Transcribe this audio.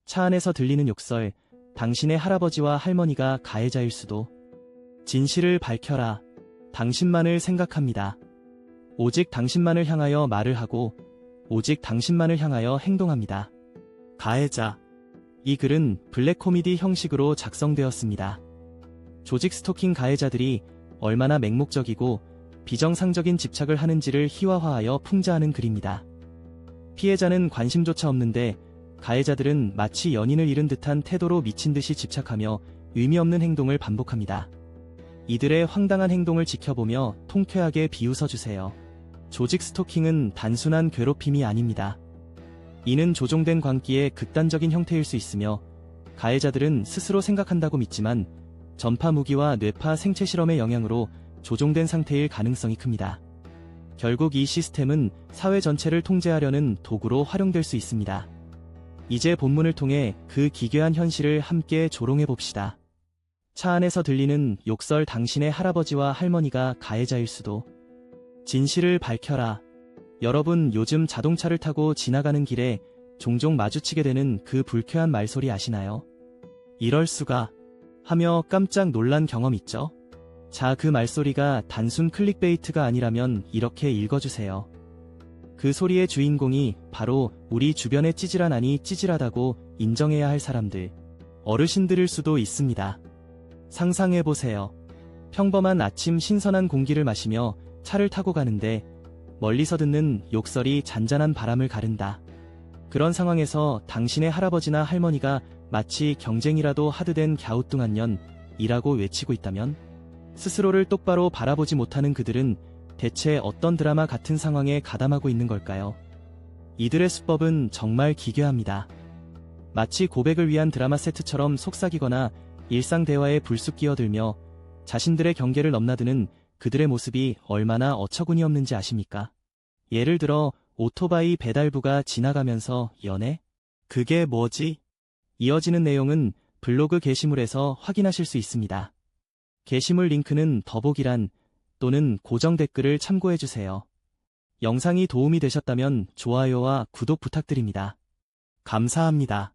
차 안에서 들리는 욕설, 당신의 할아버지와 할머니가 가해자일 수도. 진실을 밝혀라. 당신만을 생각합니다. 오직 당신만을 향하여 말을 하고 오직 당신만을 향하여 행동합니다. 가해자. 이 글은 블랙 코미디 형식으로 작성되었습니다. 조직 스토킹 가해자들이 얼마나 맹목적이고 비정상적인 집착을 하는지를 희화화하여 풍자하는 글입니다. 피해자는 관심조차 없는데 가해자들은 마치 연인을 잃은 듯한 태도로 미친 듯이 집착하며 의미 없는 행동을 반복합니다. 이들의 황당한 행동을 지켜보며 통쾌하게 비웃어주세요. 조직 스토킹은 단순한 괴롭힘이 아닙니다. 이는 조종된 광기의 극단적인 형태일 수 있으며 가해자들은 스스로 생각한다고 믿지만 전파 무기와 뇌파 생체 실험의 영향으로 조종된 상태일 가능성이 큽니다. 결국 이 시스템은 사회 전체를 통제하려는 도구로 활용될 수 있습니다. 이제 본문을 통해 그 기괴한 현실을 함께 조롱해봅시다. 차 안에서 들리는 욕설, 당신의 할아버지와 할머니가 가해자일 수도. 진실을 밝혀라. 여러분, 요즘 자동차를 타고 지나가는 길에 종종 마주치게 되는 그 불쾌한 말소리 아시나요? 이럴 수가 하며 깜짝 놀란 경험 있죠? 자, 그 말소리가 단순 클릭베이트가 아니라면 이렇게 읽어주세요. 그 소리의 주인공이 바로 우리 주변의 찌질한, 아니 찌질하다고 인정해야 할 사람들, 어르신들일 수도 있습니다. 상상해보세요. 평범한 아침 신선한 공기를 마시며 차를 타고 가는데 멀리서 듣는 욕설이 잔잔한 바람을 가른다. 그런 상황에서 당신의 할아버지나 할머니가 마치 경쟁이라도 하드된 갸우뚱한 년이라고 외치고 있다면 스스로를 똑바로 바라보지 못하는 그들은 대체 어떤 드라마 같은 상황에 가담하고 있는 걸까요? 이들의 수법은 정말 기괴합니다. 마치 고백을 위한 드라마 세트처럼 속삭이거나 일상 대화에 불쑥 끼어들며 자신들의 경계를 넘나드는 그들의 모습이 얼마나 어처구니 없는지 아십니까? 예를 들어 오토바이 배달부가 지나가면서 연애? 그게 뭐지? 이어지는 내용은 블로그 게시물에서 확인하실 수 있습니다. 게시물 링크는 더보기란 또는 고정 댓글을 참고해주세요. 영상이 도움이 되셨다면 좋아요와 구독 부탁드립니다. 감사합니다.